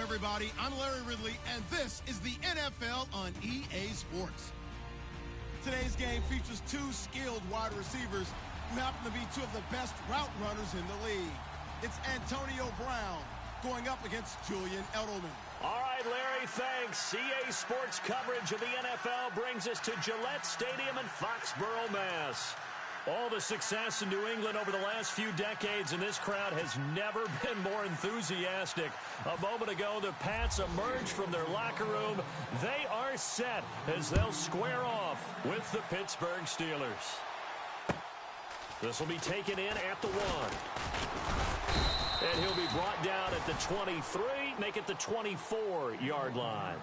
everybody. I'm Larry Ridley, and this is the NFL on EA Sports. Today's game features two skilled wide receivers who happen to be two of the best route runners in the league. It's Antonio Brown going up against Julian Edelman. All right, Larry, thanks. EA Sports coverage of the NFL brings us to Gillette Stadium in Foxborough, Mass. All the success in New England over the last few decades, and this crowd has never been more enthusiastic. A moment ago, the Pats emerged from their locker room. They are set as they'll square off with the Pittsburgh Steelers. This will be taken in at the 1. And he'll be brought down at the 23, make it the 24-yard line.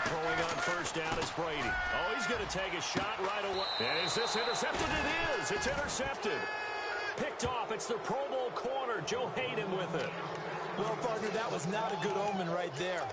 Throwing on first down is Brady. Oh, he's going to take a shot right away. Is this intercepted? It is. It's intercepted. Picked off. It's the Pro Bowl corner, Joe Hayden, with it. Well, partner, that was not a good omen right there.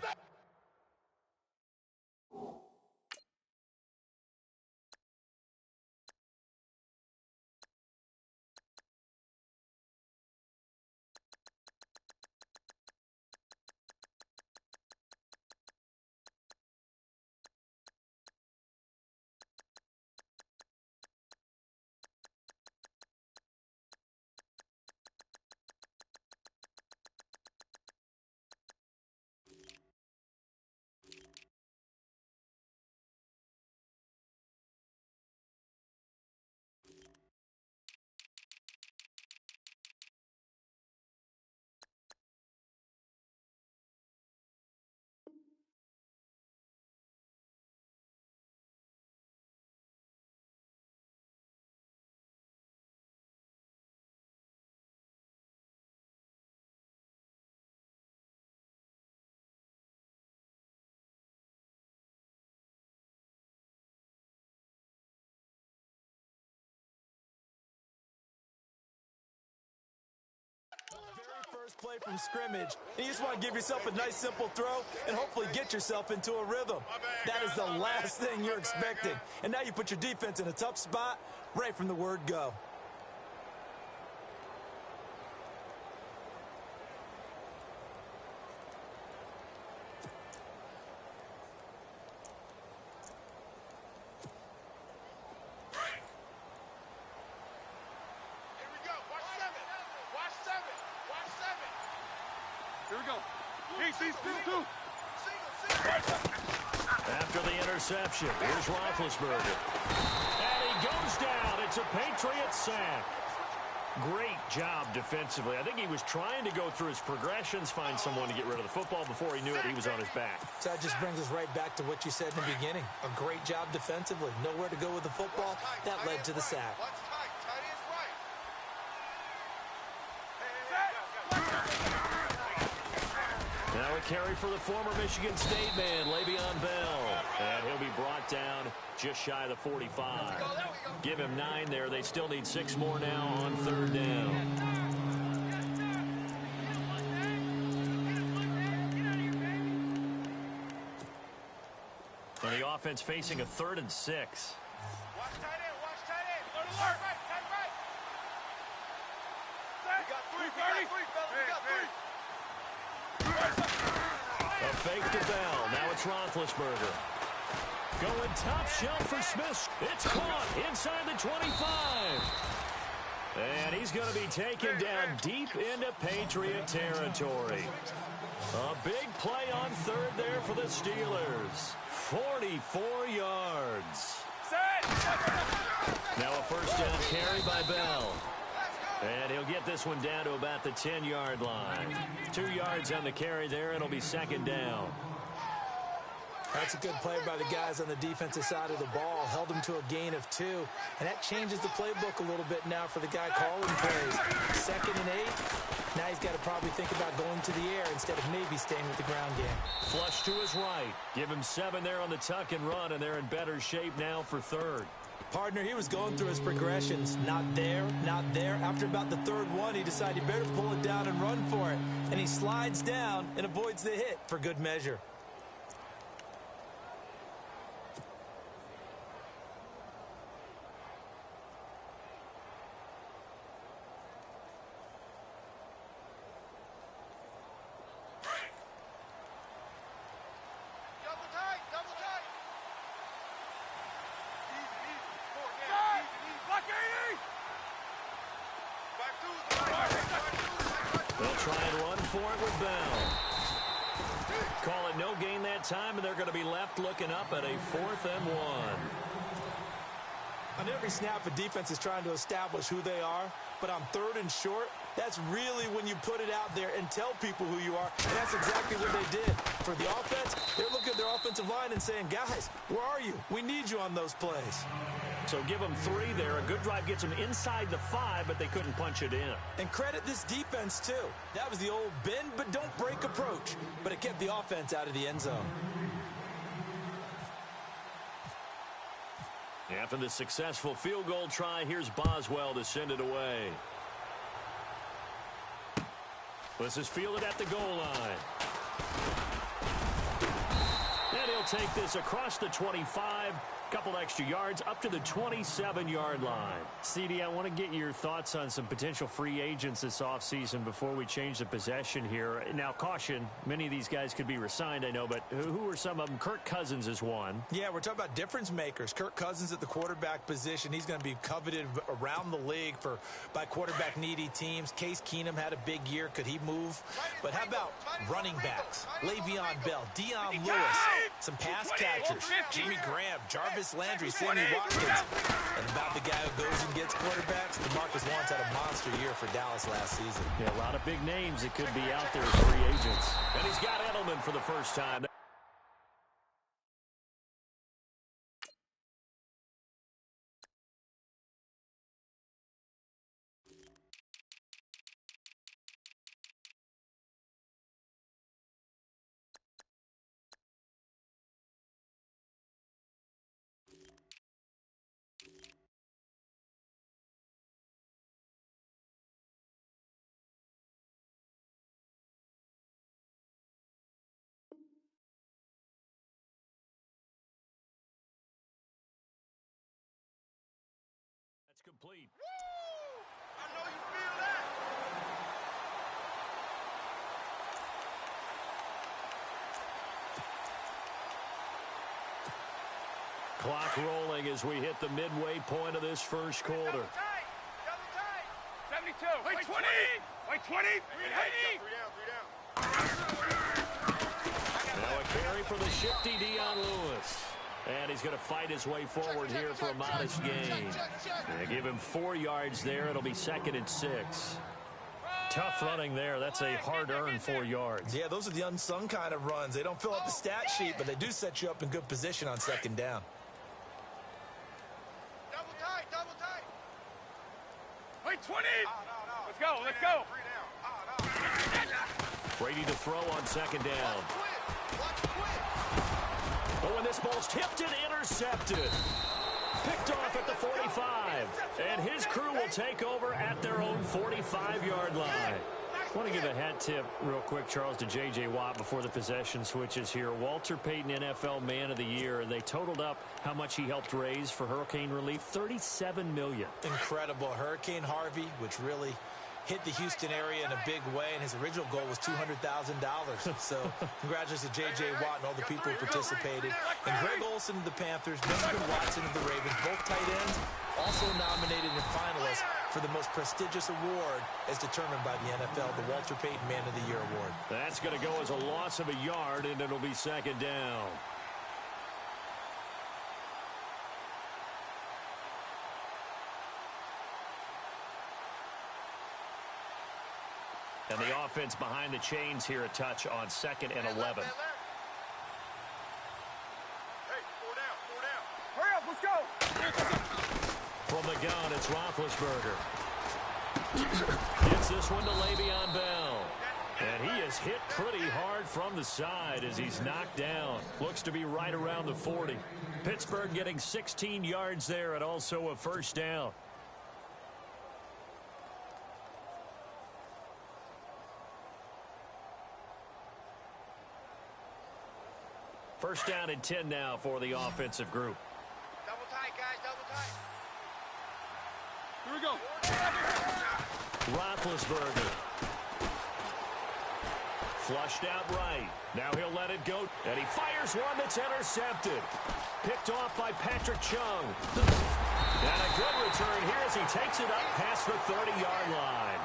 First play from scrimmage. You just want to give yourself a nice, simple throw and hopefully get yourself into a rhythm. That is the last thing you're expecting. And now you put your defense in a tough spot right from the word go. After the interception, here's Roethlisberger. And he goes down. It's a Patriot sack. Great job defensively. I think he was trying to go through his progressions, find someone to get rid of the football. Before he knew it, he was on his back. So that just brings us right back to what you said in the beginning. A great job defensively. Nowhere to go with the football. That led to the sack. Now a carry for the former Michigan State man, Le'Veon Bell. And he'll be brought down just shy of the 45. Give him 9 there. They still need 6 more now on 3rd down. And the offense facing a 3rd and 6. Watch tight end. Watch tight end. Go to work. Right. We got 3. We got 3. A fake to Bell. Now it's Roethlisberger. Going top shelf for Smith. It's caught inside the 25. And he's going to be taken down deep into Patriot territory. A big play on 3rd there for the Steelers. 44 yards. Now a first down carry by Bell. And he'll get this one down to about the 10-yard line. 2 yards on the carry there, and it'll be 2nd down. That's a good play by the guys on the defensive side of the ball. Held him to a gain of 2. And that changes the playbook a little bit now for the guy calling plays. 2nd and 8. Now he's got to probably think about going to the air instead of maybe staying with the ground game. Flush to his right. Give him 7 there on the tuck and run, and they're in better shape now for third. Partner, he was going through his progressions. Not there, not there. After about the third one, he decided he better pull it down and run for it. And he slides down and avoids the hit for good measure. They'll try and run for it with Bell. Call it no gain that time, and they're going to be left looking up at a 4th and 1. On every snap, a defense is trying to establish who they are, but on 3rd and short, that's really when you put it out there and tell people who you are, and that's exactly what they did. For the offense, they're looking at their offensive line and saying, guys, where are you? We need you on those plays. So give them 3 there. A good drive gets them inside the 5, but they couldn't punch it in. And credit this defense, too. That was the old bend but don't break approach, but it kept the offense out of the end zone. After the successful field goal try, here's Boswell to send it away. This is fielded at the goal line. And he'll take this across the 25. Couple extra yards up to the 27-yard line. CD, I want to get your thoughts on some potential free agents this offseason before we change the possession here. Now, caution, many of these guys could be re-signed, I know, but who are some of them? Kirk Cousins is one. Yeah, we're talking about difference makers. Kirk Cousins at the quarterback position. He's going to be coveted around the league by quarterback-needy teams. Case Keenum had a big year. Could he move? But how about running backs? Le'Veon Bell, Dion Lewis, some pass catchers, Jimmy Graham, Jarvis Landry, Sammy Watkins, and about the guy who goes and gets quarterbacks, DeMarcus Lawrence had a monster year for Dallas last season. Yeah, a lot of big names that could be out there as free agents. And he's got Edelman for the first time. That's complete. Woo! I know you feel that. Clock rolling as we hit the midway point of this first quarter. Double tight. 72. Wait, 20. Wait, 20. 3 Now a carry for the shifty Dion Lewis. And he's going to fight his way forward here for a modest gain. Give him 4 yards there. It'll be 2nd and 6. Tough running there. That's a hard-earned 4 yards. Yeah, those are the unsung kind of runs. They don't fill out the stat sheet, but they do set you up in good position on 2nd down. Double tight. Wait, 20. Let's go. 3 down. Brady to throw on 2nd down. But when this ball's tipped and intercepted. Picked off at the 45. And his crew will take over at their own 45-yard line. I want to give a hat tip real quick, Charles, to J.J. Watt before the possession switches here. Walter Payton, NFL Man of the Year. They totaled up how much he helped raise for hurricane relief, $37 million. Incredible. Hurricane Harvey, which really hit the Houston area in a big way, and his original goal was $200,000. So congratulations to J.J. Watt and all the people who participated. And Greg Olsen of the Panthers, Benjamin Watson of the Ravens, both tight ends, also nominated and finalists for the most prestigious award as determined by the NFL, the Walter Payton Man of the Year Award. That's going to go as a loss of a yard, and it'll be 2nd down. And the offense behind the chains here a touch on 2nd and 11. Hey, 4 down. Hurry up, let's go. From the gun, it's Roethlisberger. Gets this one to Le'Veon Bell. And he is hit pretty hard from the side as he's knocked down. Looks to be right around the 40. Pittsburgh getting 16 yards there and also a first down. First down and 10 now for the offensive group. Double tight, guys, double tight. Here we go. Roethlisberger. Flushed out right. Now he'll let it go. And he fires one that's intercepted. Picked off by Patrick Chung. And a good return here as he takes it up past the 30-yard line.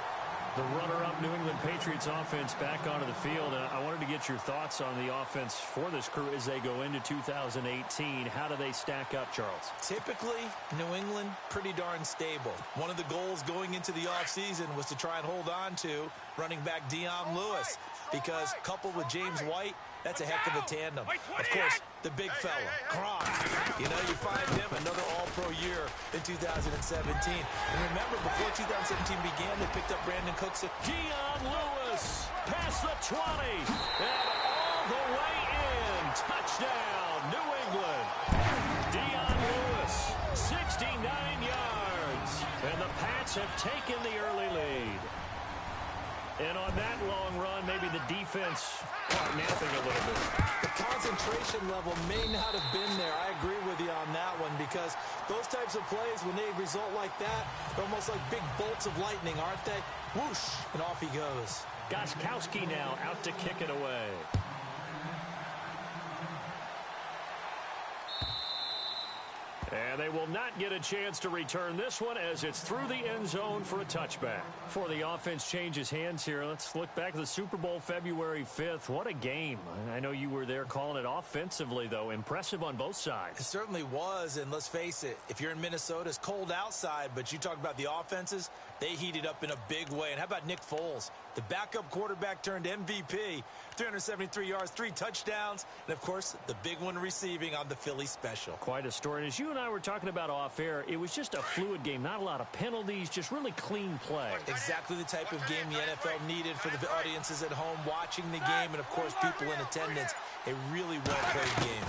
The runner-up New England Patriots offense back onto the field. I wanted to get your thoughts on the offense for this crew as they go into 2018. How do they stack up, Charles? Typically, New England, pretty darn stable. One of the goals going into the offseason was to try and hold on to running back Dion Lewis, because coupled with James White, that's a heck of a tandem. Of course, the big fella, Gronk. You know, you find him another all-pro year in 2017. And remember, before 2017 began, they picked up Brandon Cooks. Dion Lewis past the 20 and all the way in. Touchdown, New England. Dion Lewis, 69 yards. And the Pats have taken the early lead. And on that long run, maybe the defense caught napping a little bit. The concentration level may not have been there. I agree with you on that one, because those types of plays, when they result like that, they're almost like big bolts of lightning, aren't they? Whoosh, and off he goes. Gostkowski now out to kick it away. And they will not get a chance to return this one as it's through the end zone for a touchback. Before the offense changes hands here, let's look back at the Super Bowl February 5th. What a game. I know you were there calling it offensively, though. Impressive on both sides. It certainly was, and let's face it, if you're in Minnesota, it's cold outside, but you talk about the offenses, they heated up in a big way. And how about Nick Foles? The backup quarterback turned MVP, 373 yards, 3 touchdowns, and, of course, the big one receiving on the Philly special. Quite a story. And as you and I were talking about off air, it was just a fluid game. Not a lot of penalties, just really clean play. Exactly the type of game the NFL needed for the audiences at home watching the game and, of course, people in attendance. A really well-played game.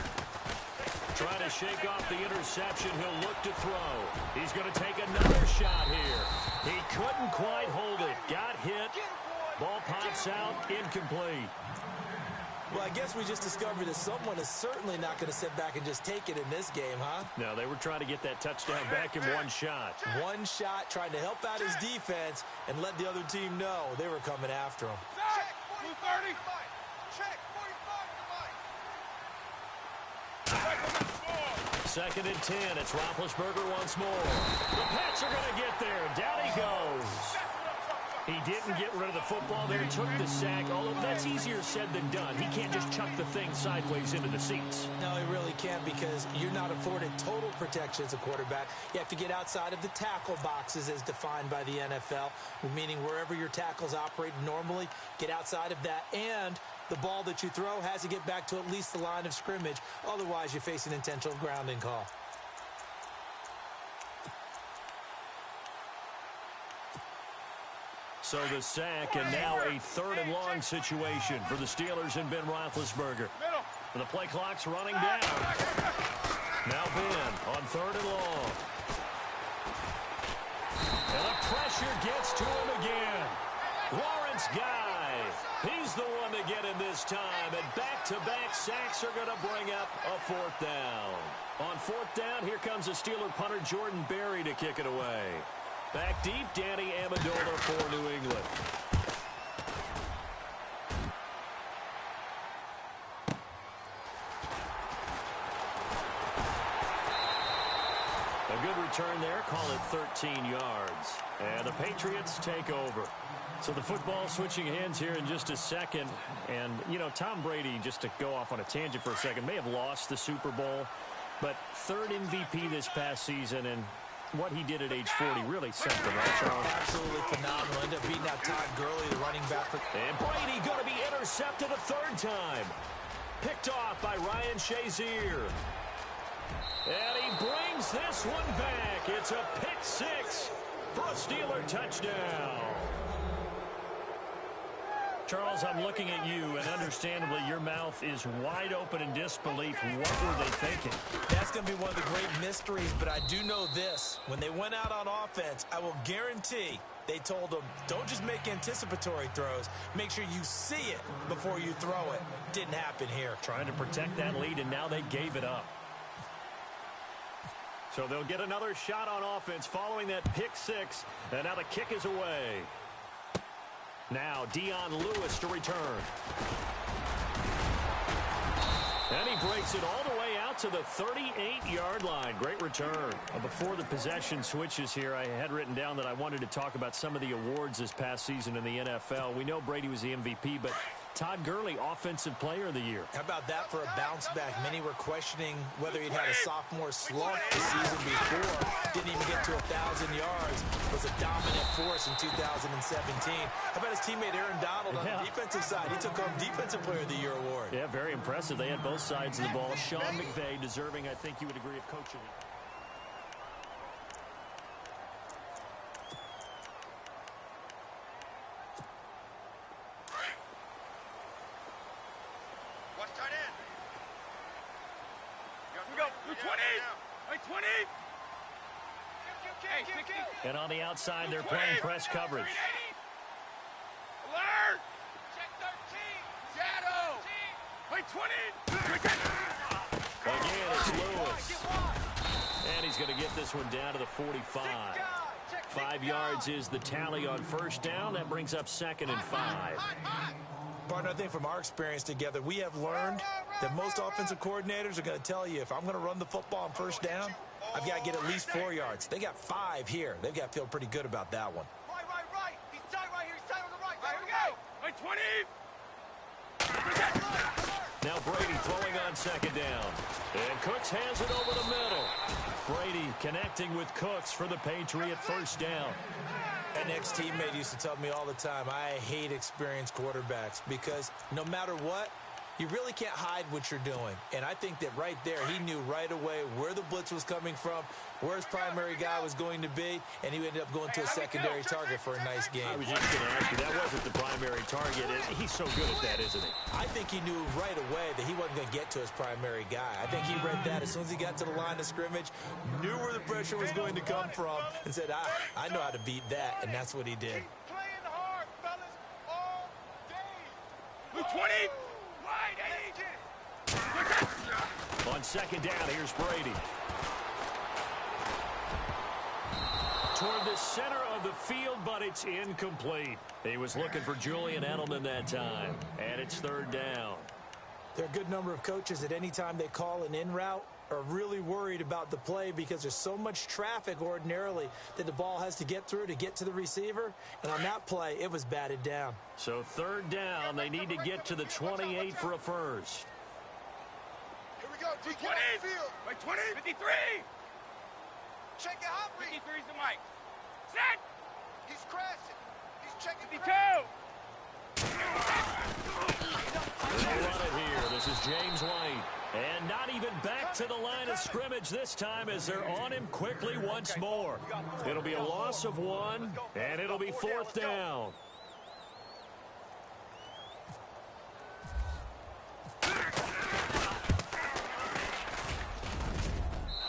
Trying to shake off the interception. He'll look to throw. He's going to take another shot here. He couldn't quite hold it. Got hit. Ball pops out. Incomplete. Well, I guess we just discovered that someone is certainly not going to sit back and just take it in this game, huh? No, they were trying to get that touchdown back in one shot. One shot, trying to help out his defense and let the other team know they were coming after him. Check, 230. Check, 45. Second and 10. It's Roethlisberger once more. The Pats are going to get there. Down he goes. He didn't get rid of the football there, took the sack, although that's easier said than done. He can't just chuck the thing sideways into the seats. No, he really can't, because you're not afforded total protection as a quarterback. You have to get outside of the tackle boxes as defined by the NFL, meaning wherever your tackles operate normally, get outside of that, and the ball that you throw has to get back to at least the line of scrimmage. Otherwise, you face an intentional grounding call. So the sack, and now a third and long situation for the Steelers and Ben Roethlisberger. And the play clock's running down. Now Ben on third and long. And the pressure gets to him again. Lawrence Guy. He's the one to get him this time. And back-to-back sacks are going to bring up a fourth down. On fourth down, here comes the Steeler punter Jordan Berry to kick it away. Back deep, Danny Amendola for New England. A good return there, call it 13 yards. And the Patriots take over. So the football switching hands here in just a second. And, you know, Tom Brady, just to go off on a tangent for a second, may have lost the Super Bowl, but third MVP this past season, and what he did at age 40, really something, right, Charles? Absolutely phenomenal. Ended up beating out Todd Gurley, the running back. And Brady going to be intercepted a third time. Picked off by Ryan Shazier. And he brings this one back. It's a pick six. for a Steeler touchdown. Charles, I'm looking at you, and understandably, your mouth is wide open in disbelief. What were they thinking? That's going to be one of the great mysteries, but I do know this. When they went out on offense, I will guarantee they told them, don't just make anticipatory throws. Make sure you see it before you throw it. Didn't happen here. Trying to protect that lead, and now they gave it up. So they'll get another shot on offense following that pick six, and now the kick is away. Now Dion Lewis to return. And he breaks it all the way out to the 38-yard line. Great return. Before the possession switches here, I had written down that I wanted to talk about some of the awards this past season in the NFL. We know Brady was the MVP, but Todd Gurley, Offensive Player of the Year. How about that for a bounce back? Many were questioning whether he'd had a sophomore slump the season before. Didn't even get to 1,000 yards. Was a dominant force in 2017. How about his teammate Aaron Donald on the defensive side? He took home Defensive Player of the Year award. Yeah, very impressive. They had both sides of the ball. Sean McVay deserving, I think you would agree, of coaching. And on the outside, they're playing press coverage. Alert! Check 13. Shadow. Play 20. Again, it's Lewis. And he's going to get this one down to the 45. 5 yards is the tally on first down. That brings up 2nd and 5. Partner, I think from our experience together, we have learned that most offensive coordinators are going to tell you, if I'm going to run the football on first down, I've got to get at least 4 yards. They got 5 here. They've got to feel pretty good about that one. Right. He's tight right here. He's tight on the right. Here we go. Play 20. Now Brady throwing on 2nd down. And Cooks has it over the middle. Brady connecting with Cooks for the Patriot first down. An ex-teammate used to tell me all the time, I hate experienced quarterbacks because no matter what, you really can't hide what you're doing. And I think that right there, he knew right away where the blitz was coming from, where his primary guy was going to be, and he ended up going to a secondary target for a nice game. I was just going to ask you, that wasn't the primary target. He's so good at that, isn't he? I think he knew right away that he wasn't going to get to his primary guy. I think he read that as soon as he got to the line of scrimmage, knew where the pressure was going to come from, and said, I know how to beat that, and that's what he did. Playing hard, fellas, all day. Blue 20. On 2nd down, here's Brady. Toward the center of the field, but it's incomplete. He was looking for Julian Edelman that time, and it's 3rd down. There are a good number of coaches that any time they call an in route are really worried about the play because there's so much traffic ordinarily that the ball has to get through to get to the receiver. And on that play, it was batted down. So 3rd down, they need to get to the 28 for a first. Here we go. 20. Wait, 20. 53. Check it out. 53 is the mic. Set. He's crashing. He's checking 52. They'll run it here. This is James White. And not even back to the line of scrimmage this time as they're on him quickly once more. It'll be a loss of 1, and it'll be 4th down.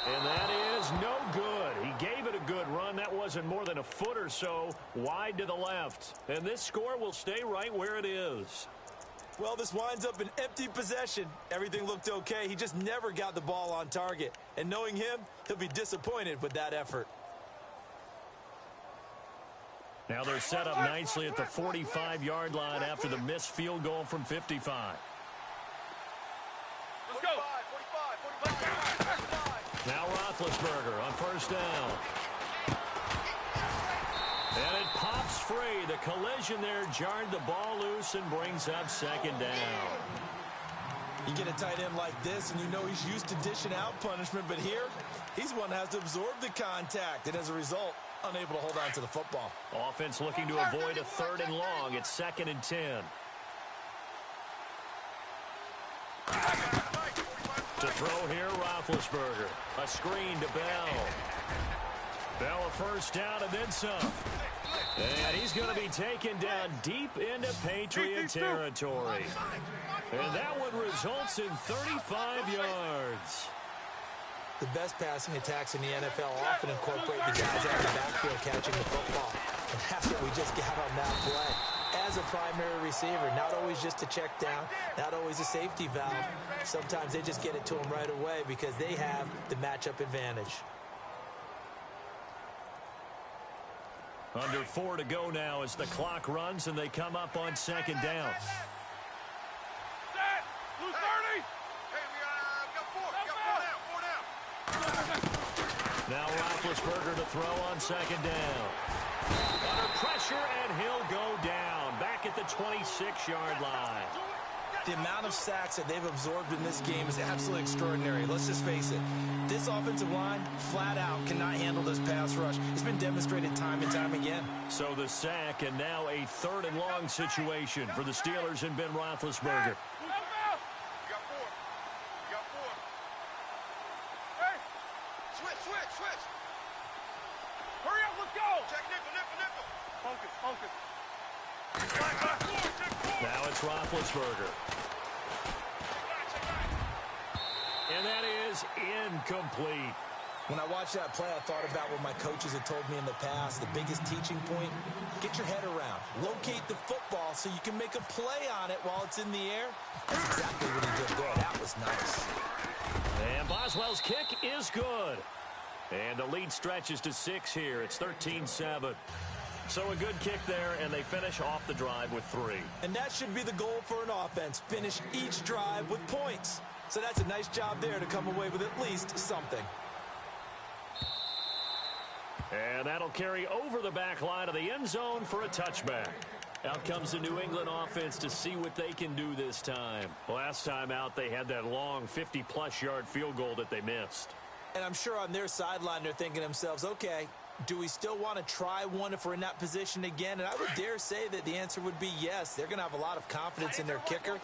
And that is no good. He gave it a good run. That wasn't more than a foot or so wide to the left. And this score will stay right where it is. Well, this winds up an empty possession. Everything looked okay. He just never got the ball on target. And knowing him, he'll be disappointed with that effort. Now they're set up nicely at the 45-yard line after the missed field goal from 55. Let's go. 45. Now Roethlisberger on first down. And it pops free. The collision there jarred the ball loose and brings up 2nd down. You get a tight end like this, and you know he's used to dishing out punishment, but here, he's one that has to absorb the contact, and as a result, unable to hold on to the football. Offense looking to avoid a 3rd and long. It's 2nd and 10. To throw here, Roethlisberger. A screen to Bell. Now a first down and then some. And he's going to be taken down deep into Patriot territory. And that one results in 35 yards. The best passing attacks in the NFL often incorporate the guys out of the backfield catching the football. And that's what we just got on that play. As a primary receiver, not always just a check down, not always a safety valve. Sometimes they just get it to them right away because they have the matchup advantage. Under 4 to go now as the clock runs and they come up on second down. Set! Lose 30! Hey, we got 4 down. Now Roethlisberger to throw on second down. Under pressure, and he'll go down. Back at the 26-yard line. The amount of sacks that they've absorbed in this game is absolutely extraordinary. Let's just face it. This offensive line, flat out, cannot handle this pass rush. It's been demonstrated time and time again. So the sack, and now a 3rd and long situation for the Steelers and Ben Roethlisberger. You got 4. You got 4. Hey! Switch! Hurry up, let's go! Check nickel. Focus. Now it's Roethlisberger. And that is incomplete. When I watched that play, I thought about what my coaches had told me in the past. The biggest teaching point, get your head around. Locate the football so you can make a play on it while it's in the air. That's exactly what he did there. That was nice. And Boswell's kick is good. And the lead stretches to 6 here. It's 13-7. So a good kick there, and they finish off the drive with 3. And that should be the goal for an offense. Finish each drive with points. So that's a nice job there to come away with at least something. And that'll carry over the back line of the end zone for a touchback. Out comes the New England offense to see what they can do this time. Last time out, they had that long 50-plus yard field goal that they missed. And I'm sure on their sideline, they're thinking to themselves, okay, do we still want to try one if we're in that position again? And I would dare say that the answer would be yes. They're going to have a lot of confidence in their kicker.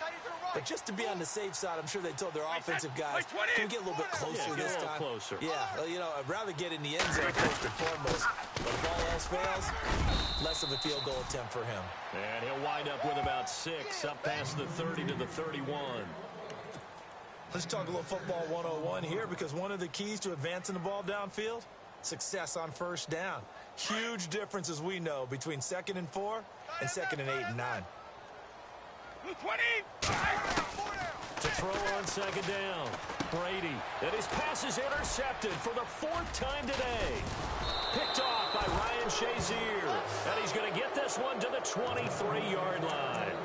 But just to be on the safe side, I'm sure they told their offensive guys, can we get a little bit closer this time? Closer. Yeah, well, you know, I'd rather get in the end zone first and foremost. But if all else fails, less of a field goal attempt for him. And he'll wind up with about 6, up past the 30 to the 31. Let's talk a little football 101 here, because one of the keys to advancing the ball downfield, success on first down. Huge difference, as we know, between 2nd and 4 and 2nd and 8 and 9. 20! To throw on second down. Brady. And his pass is intercepted for the 4th time today. Picked off by Ryan Shazier. And he's going to get this one to the 23-yard line.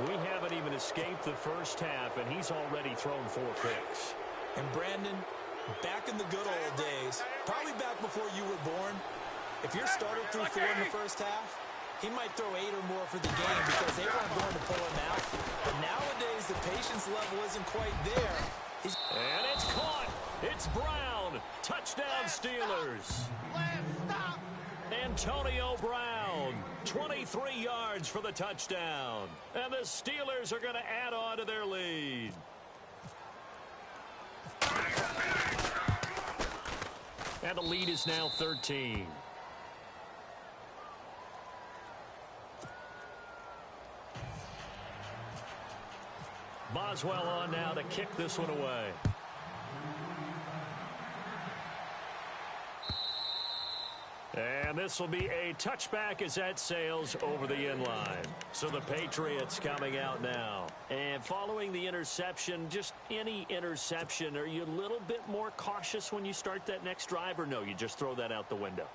We haven't even escaped the first half, and he's already thrown 4 picks. And Brandon, back in the good old days, probably back before you were born, if your starter threw 4 in the first half, he might throw 8 or more for the game because they weren't going to pull him out. But nowadays, the patience level isn't quite there. And it's caught. It's Brown. Touchdown, Steelers. Antonio Brown, 23 yards for the touchdown. And the Steelers are going to add on to their lead. And the lead is now 13. Boswell on now to kick this one away. And this will be a touchback as that sails over the end line. So the Patriots coming out now. And following the interception, just any interception, are you a little bit more cautious when you start that next drive, or no, you just throw that out the window?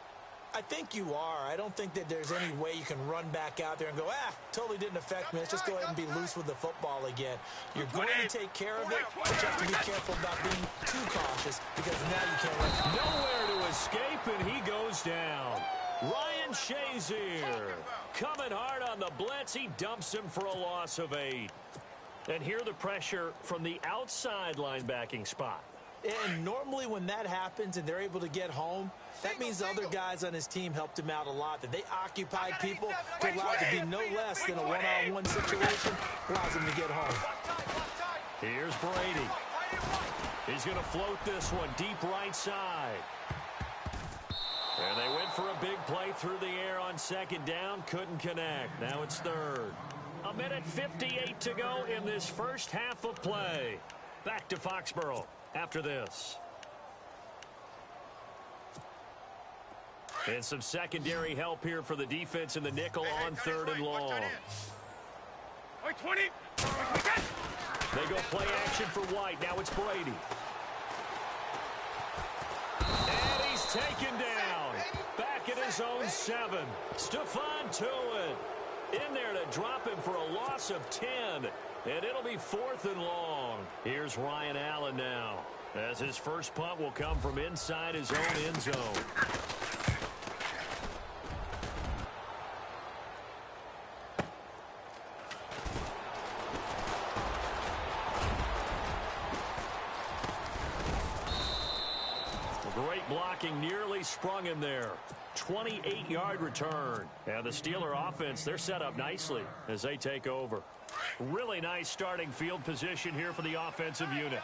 I think you are. I don't think that there's any way you can run back out there and go, totally didn't affect me. Let's just go ahead and be loose with the football again. You're going to take care of it, but you have to be careful about being too cautious because now you can't run. Nowhere to escape, and he goes down. Ryan Shazier coming hard on the blitz. He dumps him for a loss of 8. And here the pressure from the outside linebacking spot. And normally when that happens and they're able to get home, that means the other guys on his team helped him out a lot. That they occupied people to allow it to be no less than a one-on-one situation, allows him to get home. Here's Brady. He's going to float this one deep right side. And they went for a big play through the air on second down. Couldn't connect. Now it's third. 1:58 to go in this first half of play. Back to Foxborough after this. And some secondary help here for the defense in the nickel on third and long. 20. They go play action for White. Now it's Brady. And he's taken down. Back at his own 7. Stephon Tuitt in there to drop him for a loss of 10. And it'll be 4th and long. Here's Ryan Allen now, as his first punt will come from inside his own end zone. Great blocking, nearly sprung him there. 28-yard return. And the Steeler offense, they're set up nicely as they take over. Really nice starting field position here for the offensive unit.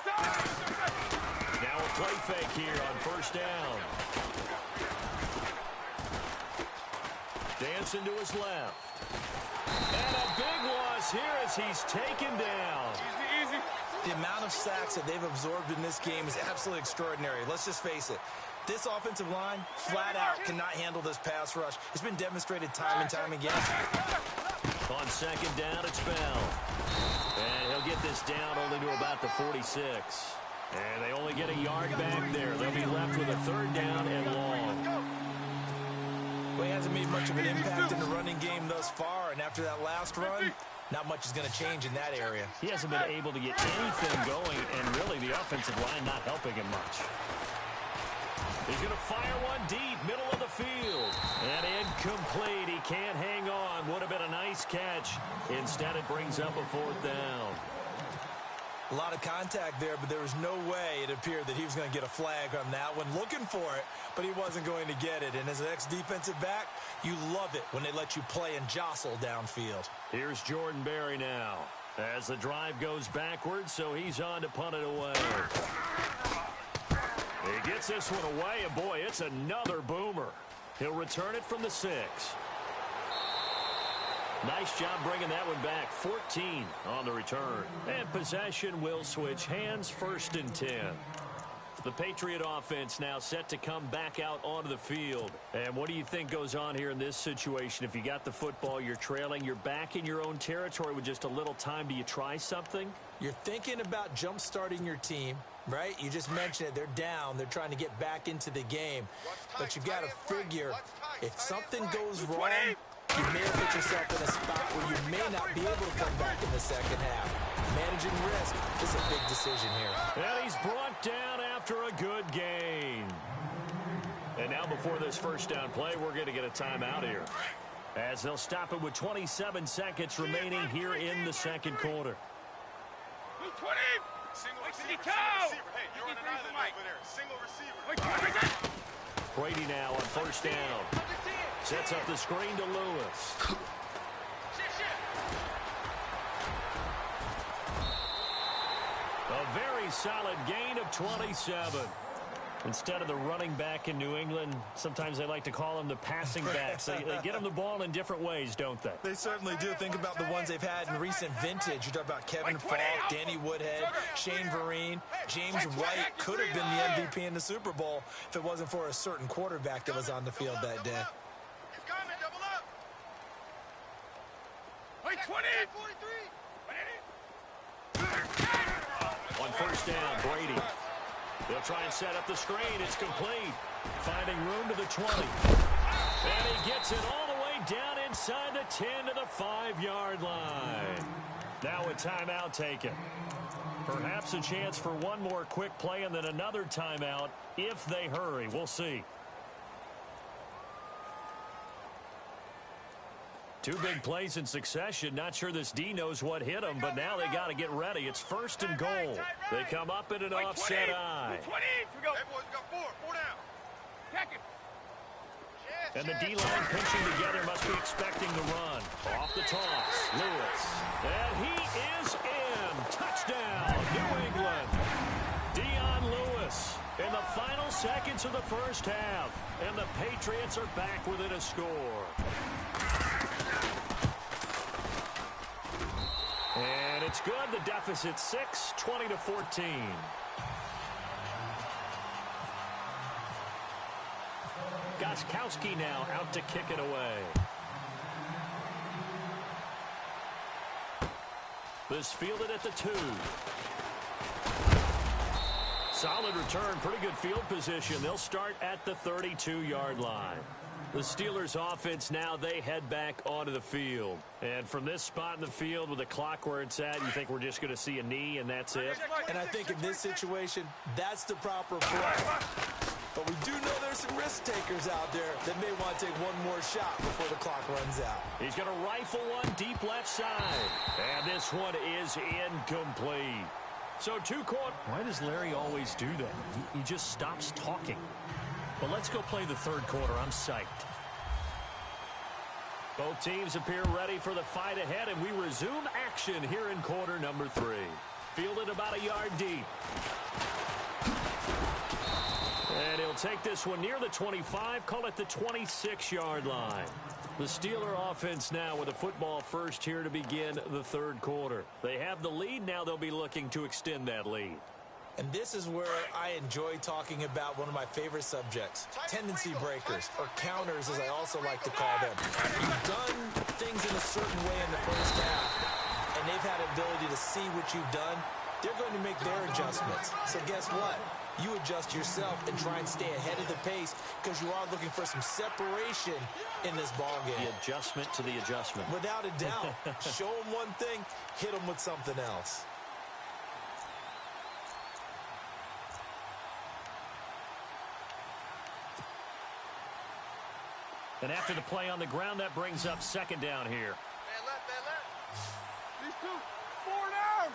Now a play fake here on first down. Dancing to his left. And a big loss here as he's taken down. The amount of sacks that they've absorbed in this game is absolutely extraordinary. Let's just face it. This offensive line, flat out, cannot handle this pass rush. It's been demonstrated time and time again. On second down, it's Bell. And he'll get this down only to about the 46. And they only get a yard back there. They'll be left with a third down and long. Well, he hasn't made much of an impact in the running game thus far. And after that last run, not much is going to change in that area. He hasn't been able to get anything going, and really the offensive line not helping him much. He's going to fire one deep, middle of the field. And incomplete. He can't hang on. Would have been a nice catch. Instead, it brings up a 4th down. A lot of contact there, but there was no way it appeared that he was going to get a flag on that one. Looking for it, but he wasn't going to get it. And as an ex-defensive back, you love it when they let you play and jostle downfield. Here's Jordan Berry now as the drive goes backwards, so he's on to punt it away. He gets this one away, and boy, it's another boomer. He'll return it from the 6. Nice job bringing that one back. 14 on the return. And possession will switch hands, 1st and 10. The Patriot offense now set to come back out onto the field. And what do you think goes on here in this situation? If you got the football, you're trailing, you're back in your own territory with just a little time. Do you try something? You're thinking about jump-starting your team, right? You just mentioned it. They're down. They're trying to get back into the game. But you've got to figure if something goes wrong, you may have put yourself in a spot where you may not be able to come back in the second half. Managing risk is a big decision here. And he's brought down after a good gain. And now before this first down play, we're going to get a timeout here, as they'll stop it with 27 seconds remaining here in the second quarter. 20! Single receiver. Hey, you're on an island over there. Single receiver. Brady now on first down. Sets up the screen to Lewis. A very solid gain of 27. Instead of the running back in New England, sometimes they like to call them the passing backs. They get them the ball in different ways, don't they? They certainly do. Think about the ones they've had in recent vintage. You talk about Kevin Falk, Danny Woodhead, Shane Vereen, James White could have been the MVP in the Super Bowl if it wasn't for a certain quarterback that was on the field that day. On first down, Brady. They'll try and set up the screen. It's complete. Finding room to the 20. And he gets it all the way down inside the 10 to the 5-yard line. Now a timeout taken. Perhaps a chance for one more quick play and then another timeout if they hurry. We'll see. Two big plays in succession. Not sure this D knows what hit him, but now they got to get ready. It's 1st and goal. They come up in an offset eye. 20. Here we go. Everyone's got 4 down. Check it. And the D-line pinching together must be expecting the run. Off the toss, Lewis. And he is in. Touchdown, New England. Dion Lewis In the final seconds of the first half, and the Patriots are back within a score. And it's good. The deficit 6, 20-14. Gostkowski now out to kick it away. This fielded at the 2. Solid return, pretty good field position. They'll start at the 32-yard line. The Steelers offense now, they head back onto the field. And from this spot in the field with the clock where it's at, you think we're just going to see a knee and that's it? And I think in this situation, that's the proper play. But we do know there's some risk takers out there that may want to take one more shot before the clock runs out. He's going to rifle one deep left side. And this one is incomplete. So 2 caught. Why does Larry always do that? He just stops talking. But let's go play the third quarter. I'm psyched. Both teams appear ready for the fight ahead, and we resume action here in quarter number 3. Fielded about a yard deep. And he'll take this one near the 25, call it the 26-yard line. The Steeler offense now with a football first here to begin the third quarter. They have the lead. Now they'll be looking to extend that lead. And this is where I enjoy talking about one of my favorite subjects, tendency breakers, or counters as I also like to call them. You've done things in a certain way in the first half, and they've had an ability to see what you've done. They're going to make their adjustments. So guess what? You adjust yourself and try and stay ahead of the pace because you are looking for some separation in this ballgame. The adjustment to the adjustment. Without a doubt. Show them one thing, hit them with something else. And after the play on the ground, that brings up second down here. Man left, man left. These 2, 4 down.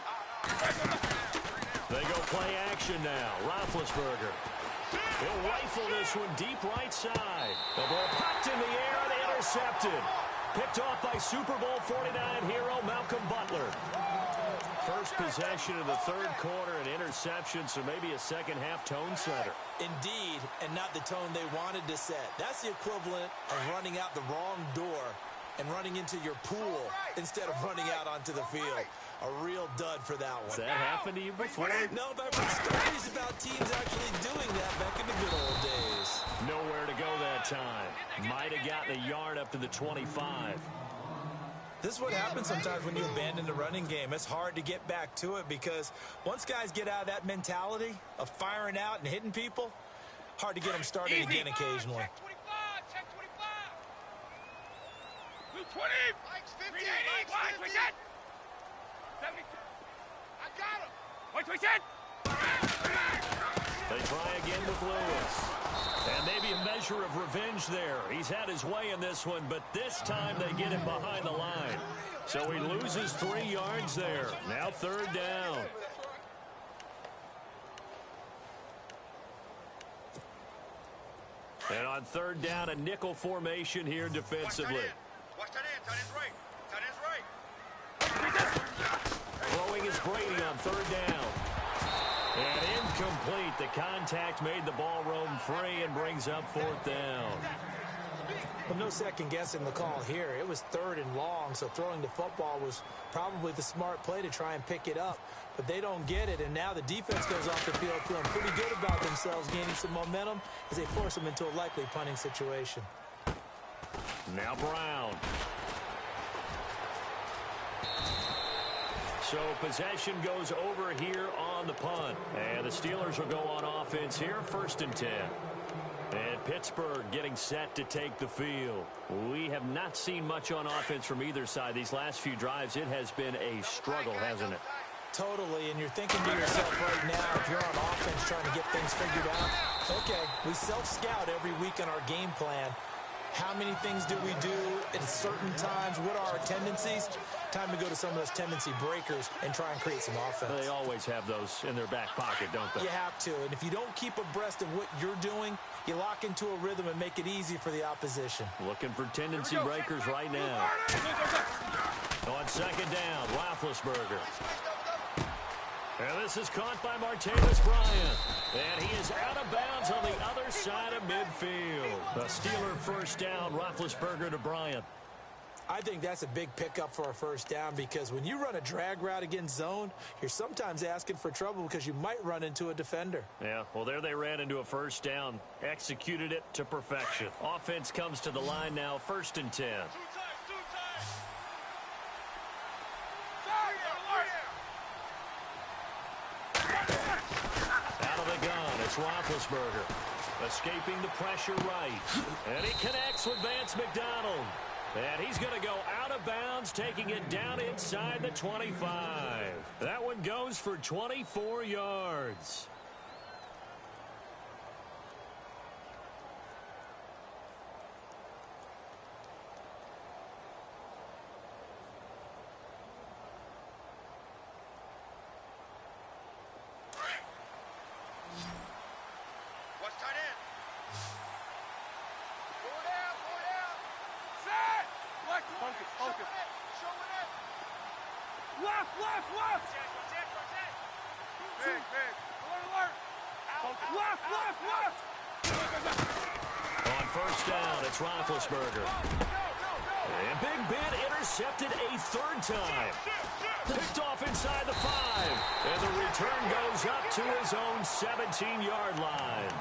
They go play action now. Roethlisberger. He'll rifle this one deep right side. The ball popped in the air and intercepted. Picked off by Super Bowl 49 hero Malcolm Butler. First possession of the third quarter, an interception, so maybe a second-half tone setter. Indeed, and not the tone they wanted to set. That's the equivalent of running out the wrong door and running into your pool instead of running out onto the field. A real dud for that one. Has that happened to you before? No, but I've heard stories about teams actually doing that back in the good old days. Nowhere to go that time. Might have gotten a yard up to the 25. This is what happens sometimes when you abandon the running game. It's hard to get back to it because once guys get out of that mentality of firing out and hitting people, hard to get them started again occasionally. Check 25, check 25. 20. Mike's 50, 380. Mike's 50. 72. I got him. Mike, 27. They try again with Lewis. And maybe a measure of revenge there. He's had his way in this one, but this time they get him behind the line. So he loses 3 yards there. Now third down. And on third down, a nickel formation here defensively. Watch that end. Tight end's right. Tight end's right. Throwing is Brady on third down. And incomplete. The contact made the ball roam free and brings up fourth down. Well, no second guessing the call here. It was third and long, so throwing the football was probably the smart play to try and pick it up. But they don't get it, and now the defense goes off the field feeling pretty good about themselves, gaining some momentum as they force them into a likely punting situation. Now Brown. So possession goes over here on the punt. And the Steelers will go on offense here, 1st and 10. And Pittsburgh getting set to take the field. We have not seen much on offense from either side. These last few drives, it has been a struggle, hasn't it? Totally, and you're thinking to yourself right now, if you're on offense trying to get things figured out, okay, we self-scout every week in our game plan. How many things do we do at certain times? What are our tendencies? Time to go to some of those tendency breakers and try and create some offense. They always have those in their back pocket, don't they? You have to, and if you don't keep abreast of what you're doing, you lock into a rhythm and make it easy for the opposition. Looking for tendency breakers right now. On second down, Roethlisberger. And this is caught by Martavis Bryant. And he is out of bounds on the other side of midfield. A Steeler first down, Roethlisberger to Bryant. I think that's a big pickup for a first down because when you run a drag route against zone, you're sometimes asking for trouble because you might run into a defender. Yeah, well, there they ran into a first down. Executed it to perfection. Offense comes to the line now, 1st and 10. Out of the gun, it's Roethlisberger. Escaping the pressure right. And he connects with Vance McDonald. And he's going to go out of bounds, taking it down inside the 25. That one goes for 24 yards. What's tight end? Focus. Show it. Left. Big. Alert. Left. On first down, it's Roethlisberger. And Big Ben intercepted a 3rd time. Picked off inside the 5. And the return goes up to his own 17-yard line.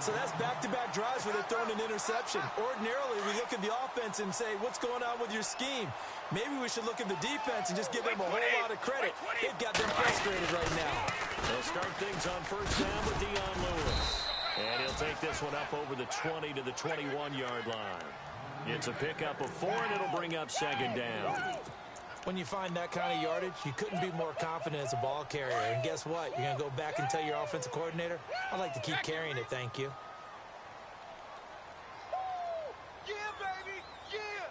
So that's back-to-back drives where they're throwing an interception. Ordinarily, we look at the offense and say, what's going on with your scheme? Maybe we should look at the defense and just give them a whole lot of credit. They've got them frustrated right now. They'll start things on first down with Dion Lewis. And he'll take this one up over the 20 to the 21-yard line. It's a pickup of 4, and it'll bring up 2nd down. When you find that kind of yardage, you couldn't be more confident as a ball carrier. And guess what? You're going to go back and tell your offensive coordinator, I'd like to keep carrying it, thank you. Yeah, baby. Yeah.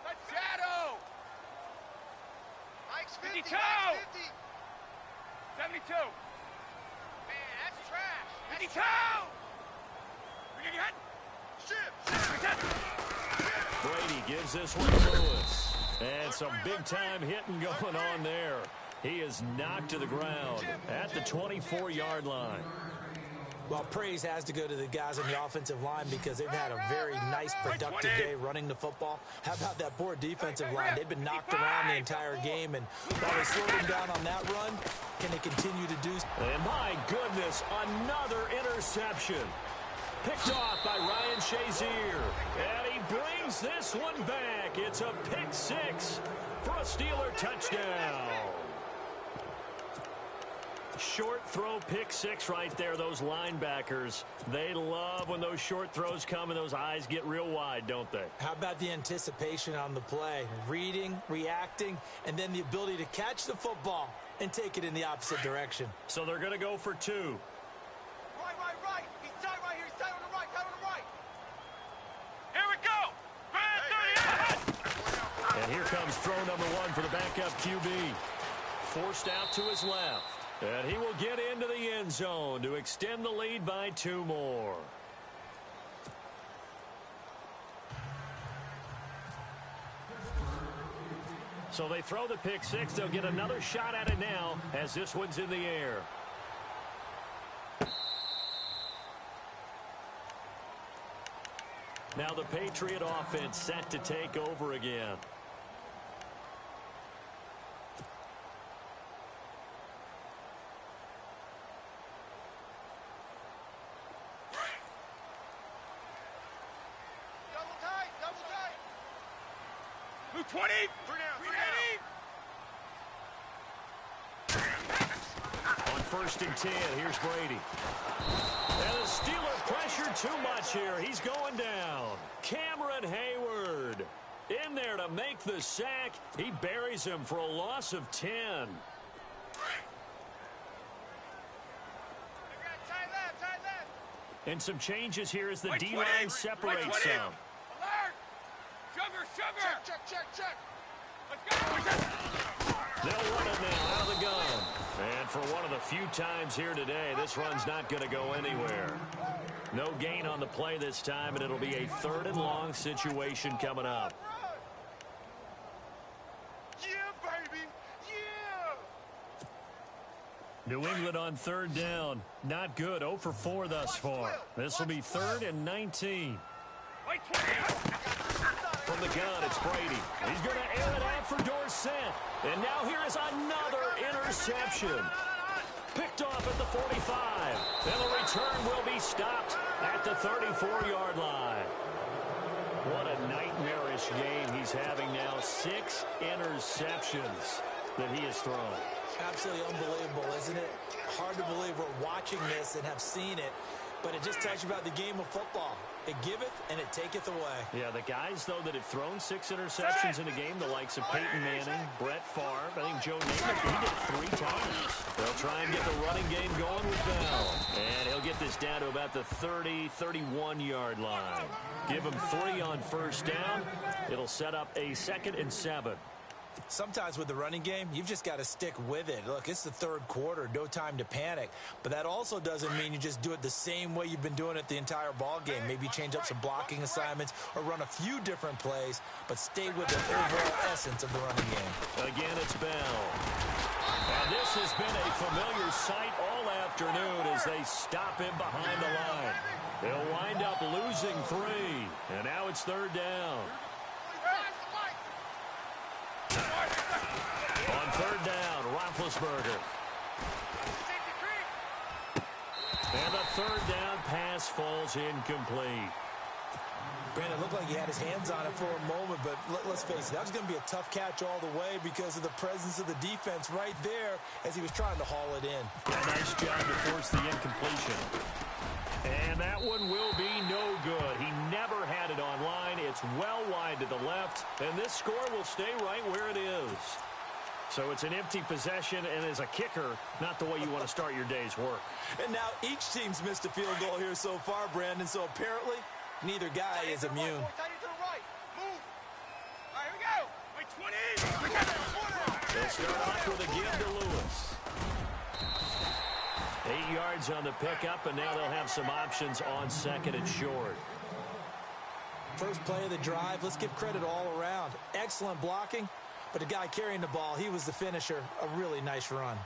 Let's shadow. Mike's 50. 52. Mike's 50. 72. Man, that's trash. 52. Bring it ahead. Brady gives this one to Lewis. And some big-time hitting going on there. He is knocked to the ground at the 24-yard line. Well, praise has to go to the guys on the offensive line because they've had a very nice, productive day running the football. How about that poor defensive line? They've been knocked around the entire game, and while they slowed them down on that run, can they continue to do so? And my goodness, another interception. Picked off by Ryan Shazier. And he brings this one back. It's a pick 6 for a Steeler touchdown. Short throw pick 6 right there. Those linebackers, they love when those short throws come and those eyes get real wide, don't they? How about the anticipation on the play? Reading, reacting, and then the ability to catch the football and take it in the opposite direction. So they're going to go for 2. Right. He's tight right here. He's tight on the right. Tight on the right. Here we go. And here comes throw number 1 for the backup QB. Forced out to his left. And he will get into the end zone to extend the lead by 2 more. So they throw the pick 6. They'll get another shot at it now as this one's in the air. Now the Patriot offense set to take over again. Double tight. Move 20. 3 down. On 1st and 10, here's Brady. And the Steeler pressure too much here. He's going down. Cameron Hayward in there to make the sack. He buries him for a loss of 10. Tight left. And some changes here as the D-line separates some. Alert. Sugar. Check. Let's go. They'll run it now out of the gun. And for one of the few times here today, this run's not going to go anywhere. No gain on the play this time, and it'll be a 3rd and long situation coming up. Yeah, baby. Yeah. New England on third down. Not good. 0 for 4 thus far. This will be 3rd and 19. From the gun, it's Brady. He's going to air it out for Dorsett. And now here is another interception. Picked off at the 45. And the return will be stopped at the 34-yard line. What a nightmarish game he's having now. 6 interceptions that he has thrown. Absolutely unbelievable, isn't it? Hard to believe we're watching this and have seen it, but it just tells you about the game of football. It giveth and it taketh away. Yeah, the guys, though, that have thrown 6 interceptions in a game, the likes of Peyton Manning, Brett Favre, I think Joe Namath, he did it 3 times. They'll try and get the running game going with Bell. And he'll get this down to about the 30, 31-yard line. Give him 3 on first down. It'll set up a 2nd and 7. Sometimes with the running game, you've just got to stick with it. Look, it's the 3rd quarter, no time to panic. But that also doesn't mean you just do it the same way you've been doing it the entire ball game. Maybe change up some blocking assignments or run a few different plays, but stay with the overall essence of the running game. Again, it's Bell. And this has been a familiar sight all afternoon as they stop him behind the line. They'll wind up losing 3, and now it's 3rd down. On 3rd down, Roethlisberger. And the 3rd down pass falls incomplete. Brandon, it looked like he had his hands on it for a moment, but let's face it, that was going to be a tough catch all the way because of the presence of the defense right there as he was trying to haul it in. Yeah, nice job to force the incompletion. And that one will be no good. He never had it on line. It's well wide to the left, and this score will stay right where it is. So it's an empty possession, and as a kicker, not the way you want to start your day's work. And now each team's missed a field goal here so far, Brandon, so apparently neither guy is immune. They'll start off with a give to Lewis. 8 yards on the pickup, and now they'll have some options on 2nd and short. First play of the drive, let's give credit all around. Excellent blocking, but the guy carrying the ball, he was the finisher. A really nice run.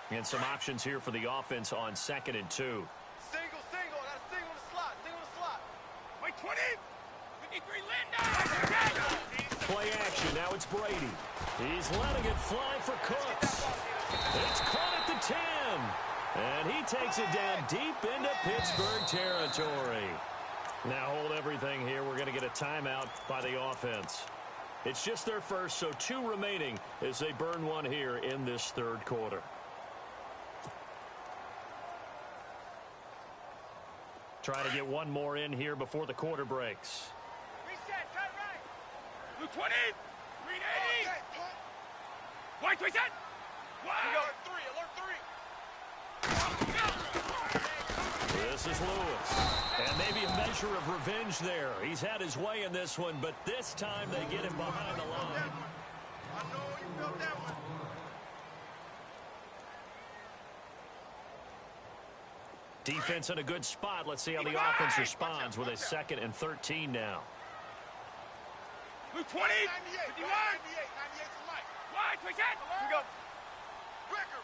And some options here for the offense on 2nd and 2. Single. That's single in the slot. Single in the slot. Wait, 20. 53, Linda. Play action. Now it's Brady. He's letting it fly for Cooks. It's caught at the 10. And he takes it down deep into Pittsburgh territory. Now hold everything here. We're going to get a timeout by the offense. It's just their first, so 2 remaining as they burn one here in this 3rd quarter. Try to get one more in here before the quarter breaks. Reset, cut right. Blue 20. 380. White reset. Alert 3. This is Lewis. And maybe a measure of revenge there. He's had his way in this one, but this time they get him behind the line. I know you felt that one. Defense in a good spot. Let's see how the offense responds with a 2nd and 13 now. Blue 20. 51. 98 for Mike. White reset. Here we go. Record.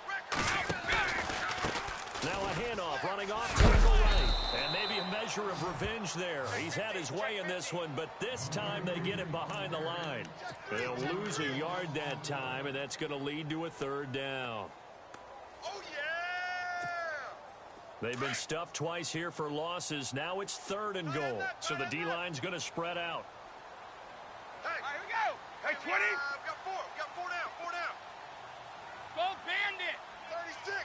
Now a handoff running off to the right. And maybe a measure of revenge there. He's had his way in this one, but this time they get him behind the line. They'll lose a yard that time, and that's going to lead to a 3rd down. Oh, yeah. They've been stuffed twice here for losses. Now it's 3rd and goal. So the D-line's going to spread out. Hey, All right, here we go. Hey, 20. we got 4. We got 4 down. Gold bandit. 36.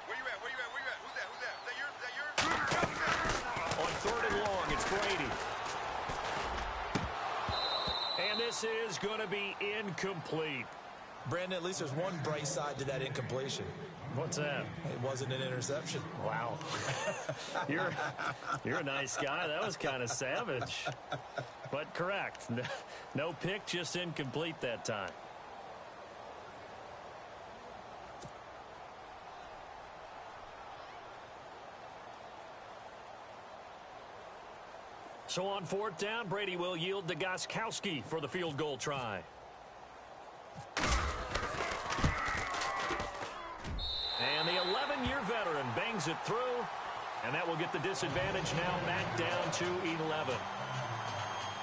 Where you at? Who's that? Is that yours? On 3rd and long, it's Brady. And this is going to be incomplete. Brandon, at least there's one bright side to that incompletion. What's that? It wasn't an interception. Wow. You're a nice guy. That was kind of savage. But correct. No pick, just incomplete that time. So on 4th down, Brady will yield to Gostkowski for the field goal try. And the 11-year veteran bangs it through, and that will get the disadvantage now back down to 11.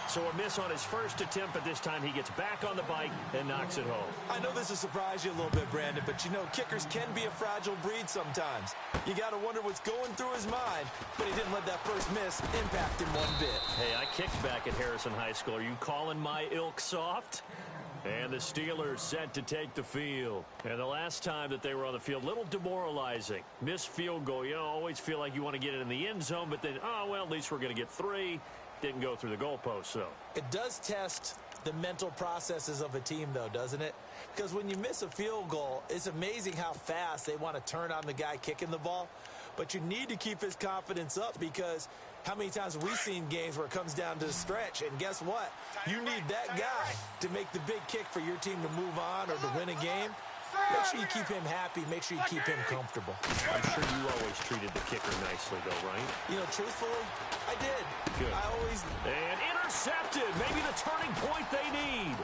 So a miss on his first attempt, but this time he gets back on the bike and knocks it home. I know this will surprise you a little bit, Brandon, but you know kickers can be a fragile breed sometimes. You got to wonder what's going through his mind, but he didn't let that first miss impact him one bit. Hey, I kicked back at Harrison High School. Are you calling my ilk soft? And the Steelers set to take the field. And the last time that they were on the field, little demoralizing. Missed field goal. You know, always feel like you want to get it in the end zone, but then, oh, well, at least we're going to get 3. Didn't go through the goalpost, so. It does test the mental processes of a team, though, doesn't it? Because when you miss a field goal, it's amazing how fast they want to turn on the guy kicking the ball. But you need to keep his confidence up because how many times have we seen games where it comes down to the stretch? And guess what? You need that guy to make the big kick for your team to move on or to win a game. Make sure you keep him happy. Make sure you keep him comfortable. I'm sure you always treated the kicker nicely, though, right? You know, truthfully, I did. Good. I always... And intercepted. Maybe the turning point they need.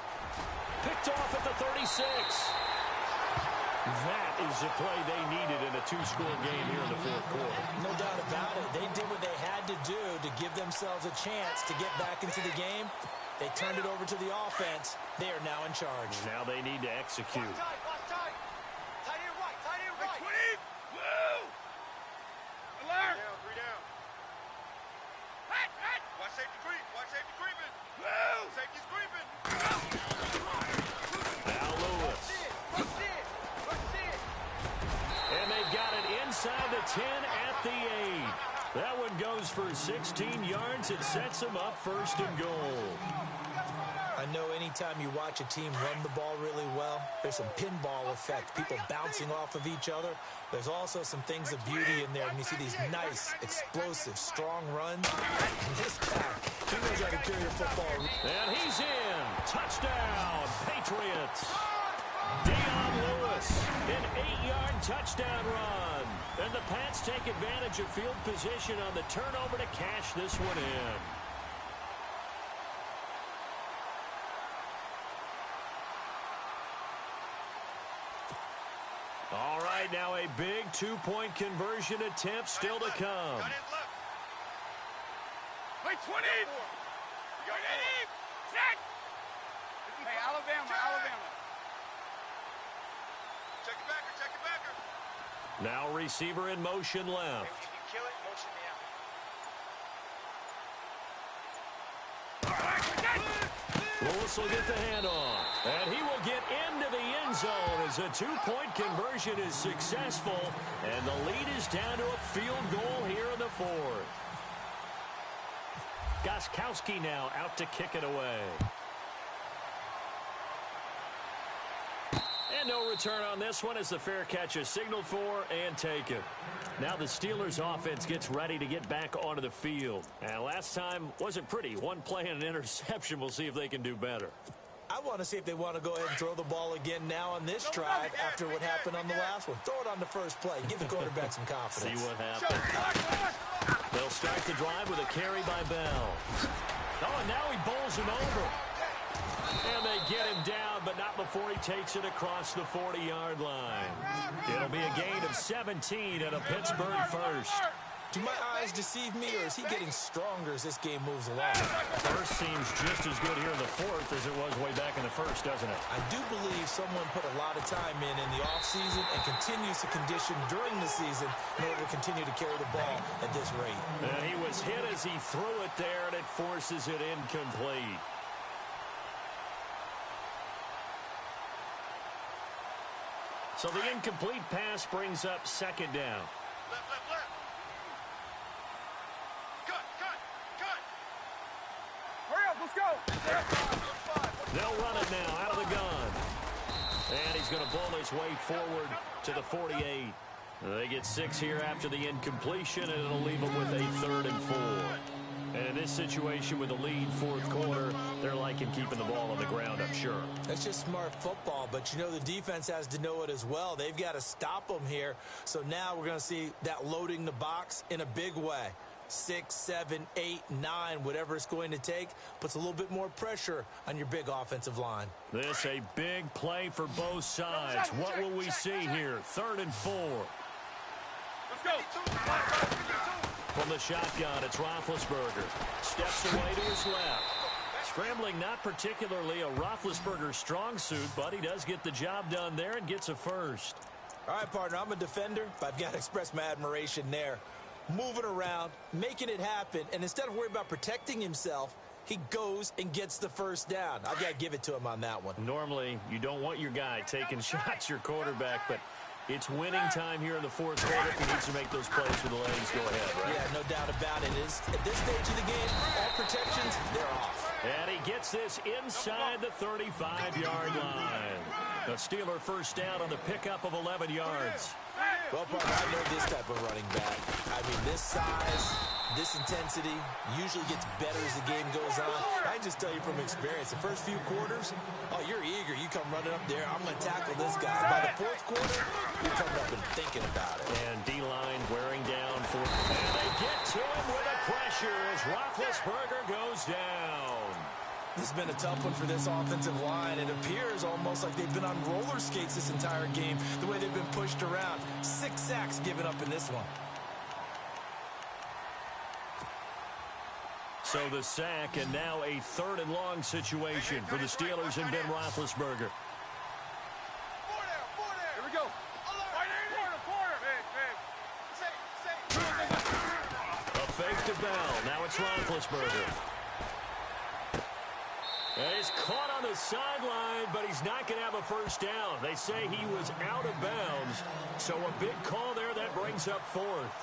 Picked off at the 36. That is the play they needed in a 2-score game here in the 4th quarter. No doubt about it. They did what they had to do to give themselves a chance to get back into the game. They turned it over to the offense. They are now in charge. Now they need to execute. Tight end right, tight end right. 20. Woo! Alert. 3 down. Hot. Watch safety creep. Watch safety creeping. Woo! Safety's creeping. Now Lewis. Rush in. And they've got it inside the 10 at the 8. That one goes for 16 yards. It sets them up 1st and goal. I know anytime you watch a team run the ball really well, there's some pinball effect, people bouncing off of each other. There's also some things of beauty in there, and you see these nice, explosive, strong runs. And this guy, he knows how to carry a football. And he's in. Touchdown, Patriots. Dion Lewis, an 8-yard touchdown run. And the Pats take advantage of field position on the turnover to cash this one in. All right, now a big 2-point conversion attempt still to come. Wait, 20. You're in. Set. Hey, Alabama. Check it backer. Now receiver in motion left. If you kill it, motion me out. Lewis will get the handoff, and he will get into the end zone as a 2-point conversion is successful, and the lead is down to a field goal here in the 4th. Gostkowski now out to kick it away. And no return on this one as the fair catch is signaled for and taken. Now the Steelers offense gets ready to get back onto the field. And last time wasn't pretty. One play and an interception. We'll see if they can do better. I want to see if they want to go ahead and throw the ball again now on this drive after what happened on the last one. Throw it on the first play. Give the quarterback some confidence. See what happens. They'll start the drive with a carry by Bell. Oh, and now he bowls him over. And they get him down, but not before he takes it across the 40-yard line. It'll be a gain of 17 and a Pittsburgh first. Do my eyes deceive me, or is he getting stronger as this game moves along? First seems just as good here in the 4th as it was way back in the 1st, doesn't it? I do believe someone put a lot of time in the offseason and continues to condition during the season in order to continue to carry the ball at this rate. And he was hit as he threw it there, and it forces it incomplete. So the incomplete pass brings up 2nd down. Left. Cut. Hurry up, let's go. They'll run it now out of the gun. And he's going to bowl his way forward to the 48. They get 6 here after the incompletion, and it'll leave them with a 3rd and 4. And in this situation with the lead 4th quarter, they're liking keeping the ball on the ground, I'm sure. That's just smart football, but you know the defense has to know it as well. They've got to stop them here. So now we're going to see that loading the box in a big way. 6, 7, 8, 9, whatever it's going to take, puts a little bit more pressure on your big offensive line. This a big play for both sides. What will we see here? 3rd and 4. Let's go. From the shotgun, it's Roethlisberger. Steps away to his left. Scrambling, not particularly a Roethlisberger strong suit, but he does get the job done there and gets a first. All right, partner, I'm a defender, but I've got to express my admiration there. Moving around, making it happen, and instead of worrying about protecting himself, he goes and gets the first down. I've got to give it to him on that one. Normally, you don't want your guy taking shots, your quarterback, but it's winning time here in the 4th quarter. If he needs to make those plays with the legs, go ahead, right? Yeah, no doubt about it. At this stage of the game, all protections, they're off. And he gets this inside the 35-yard line. The Steeler first down on the pickup of 11 yards. Well, partner, I know this type of running back. I mean, this size, this intensity usually gets better as the game goes on. I can just tell you from experience, the first few quarters, oh, you're eager. You come running up there, I'm going to tackle this guy. By the 4th quarter, you're coming up and thinking about it. And D-line wearing down for... And they get to him with a pressure as Roethlisberger goes down. This has been a tough one for this offensive line. It appears almost like they've been on roller skates this entire game, the way they've been pushed around. 6 sacks given up in this one. So the sack, and now a 3rd and long situation for the Steelers and Ben Roethlisberger. Here we go. A fake to Bell. Now it's Roethlisberger. And he's caught on the sideline, but he's not going to have a first down. They say he was out of bounds. So a big call there that brings up 4th.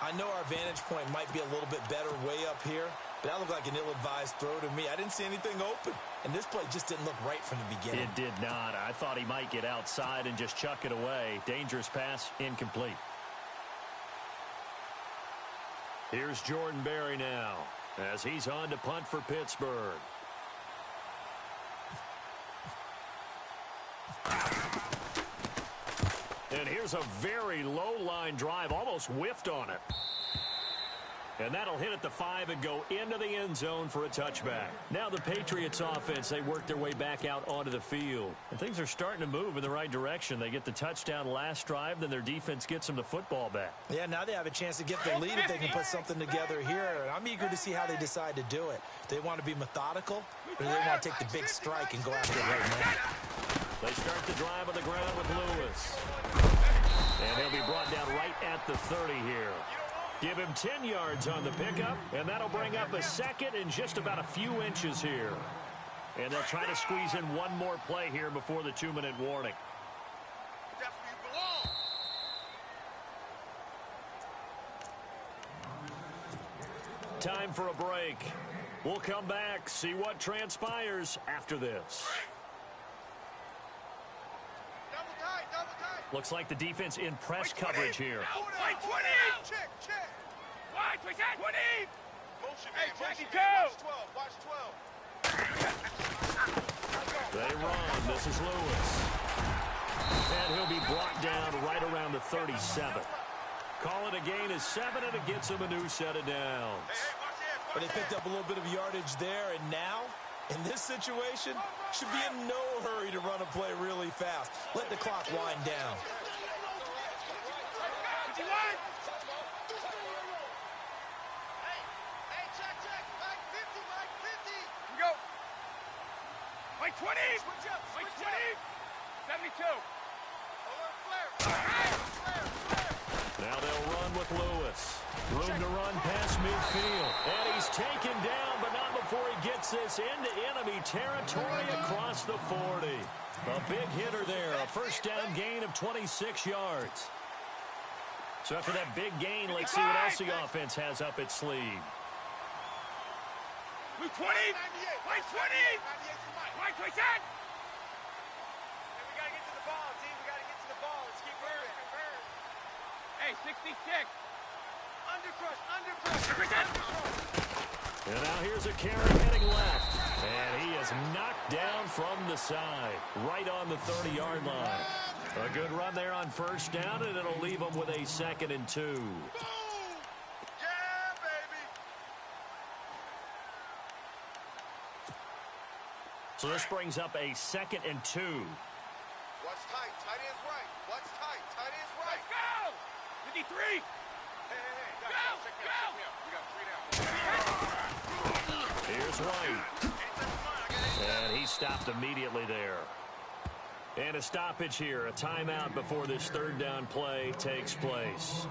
I know our vantage point might be a little bit better way up here, but that looked like an ill-advised throw to me. I didn't see anything open, and this play just didn't look right from the beginning. It did not. I thought he might get outside and just chuck it away. Dangerous pass, incomplete. Here's Jordan Berry now as he's on to punt for Pittsburgh. And here's a very low-line drive, almost whiffed on it. And that'll hit at the 5 and go into the end zone for a touchback. Now the Patriots offense, they work their way back out onto the field. And things are starting to move in the right direction. They get the touchdown last drive, then their defense gets them the football back. Yeah, now they have a chance to get the lead if they can put something together here. And I'm eager to see how they decide to do it. Do they want to be methodical, or do they want to take the big strike and go after it right now? They start the drive on the ground with Lewis. And he'll be brought down right at the 30 here. Give him 10 yards on the pickup, and that'll bring up a second in just about a few inches here. And they'll try to squeeze in one more play here before the 2-minute warning. That's where you belong. Time for a break. We'll come back, see what transpires after this. Double tight. Looks like the defense in press coverage here. Wait, 20! Check. Wide, 20! Motion, Hey, man. 22! Watch 12. They run. This is Lewis. And he'll be brought down right around the 37. Call it a gain of 7, and it gets him a new set of downs. But they picked up a little bit of yardage there, and now, in this situation, should be in no hurry to run a play really fast. Let the clock wind down. Check. Mike 50. Go. Mike 20. Mike 20. 72. Now they'll run with Lewis. Room to run past midfield. And he's taken down, but not before he gets this into enemy territory across the 40. A big hitter there. A first down gain of 26 yards. So after that big gain, let's see what else the offense has up its sleeve. Mike 20. Mike 20. Mike 20. We gotta get to the ball, team. We gotta get to the ball. Let's keep moving. Hey, 66. Under And now here's a carry heading left. And he is knocked down from the side, right on the 30-yard line. A good run there on first down, and it'll leave him with a 2nd and 2. Yeah, baby. So this brings up a 2nd and 2. Watch tight. Tight end's right. Watch tight. Tight end's right. Let's go! 53! Hey. Go! Check me out. We got 3 down. Here's White. And he stopped immediately there. And a stoppage here, a timeout before this 3rd down play takes place,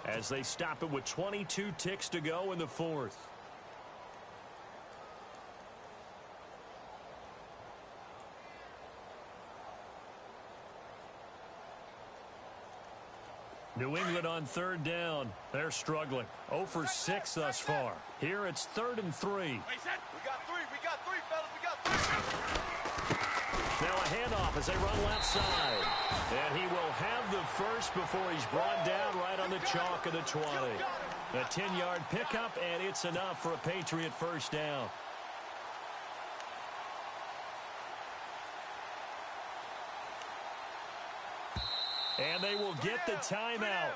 as they stop it with 22 ticks to go in the 4th. New England on 3rd down. They're struggling. 0 for 6 thus far. Here it's 3rd and 3. Wait, set. We got 3, fellas. We got 3. Now a handoff as they run left side. And he will have the first before he's brought down right on the chalk of the 20. A 10-yard pickup, and it's enough for a Patriot 1st down. And they will get the timeout.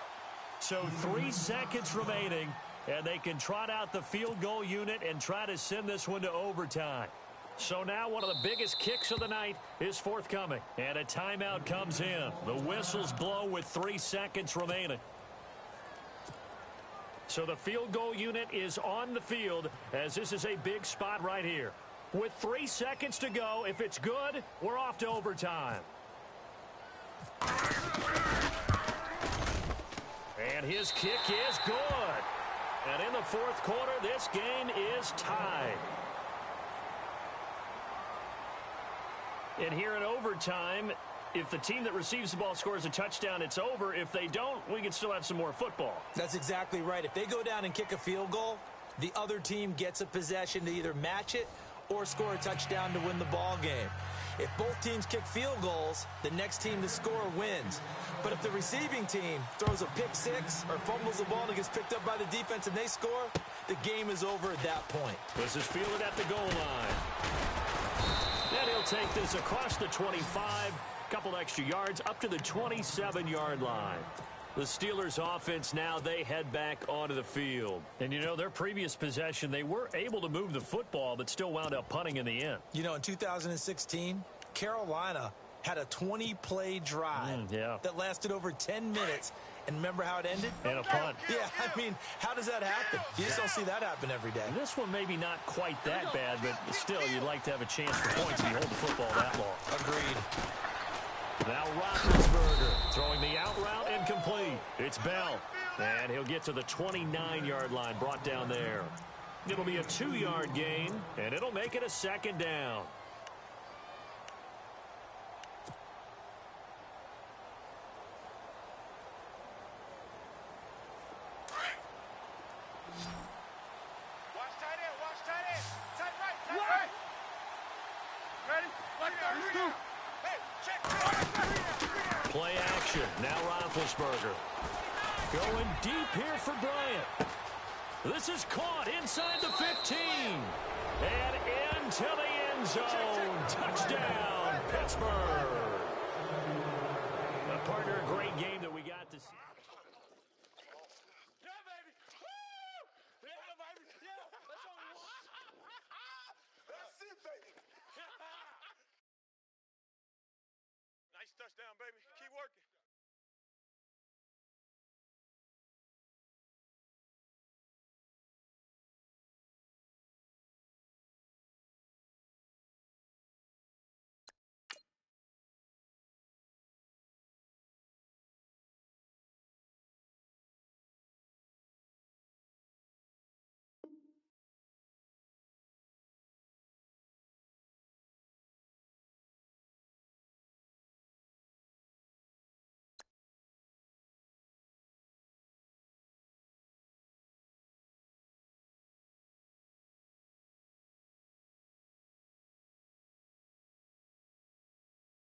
So 3 seconds remaining, and they can trot out the field goal unit and try to send this one to overtime. So now one of the biggest kicks of the night is forthcoming. And a timeout comes in. The whistles blow with 3 seconds remaining. So the field goal unit is on the field, as this is a big spot right here. With 3 seconds to go, if it's good, we're off to overtime. And his kick is good. And in the 4th quarter, this game is tied. And here in overtime, if the team that receives the ball scores a touchdown, it's over. If they don't, we can still have some more football. That's exactly right. If they go down and kick a field goal, the other team gets a possession to either match it or score a touchdown to win the ball game. If both teams kick field goals, the next team to score wins. But if the receiving team throws a pick 6 or fumbles the ball and it gets picked up by the defense and they score, the game is over at that point. This is fielded at the goal line. And he'll take this across the 25, a couple extra yards, up to the 27-yard line. The Steelers offense now, they head back onto the field. And, you know, their previous possession, they were able to move the football, but still wound up punting in the end. You know, in 2016, Carolina had a 20-play drive that lasted over 10 minutes. And remember how it ended? And a punt. Yeah, I mean, how does that happen? You just don't see that happen every day. And this one maybe not quite that bad, but still, you'd like to have a chance for points if you hold the football that long. Agreed. Now Roethlisberger throwing the out route incomplete. It's Bell. And he'll get to the 29-yard line, brought down there. It'll be a 2-yard gain, and it'll make it a 2nd down. Play action. Now Roethlisberger. Going deep here for Bryant. This is caught inside the 15. And into the end zone. Touchdown, Pittsburgh.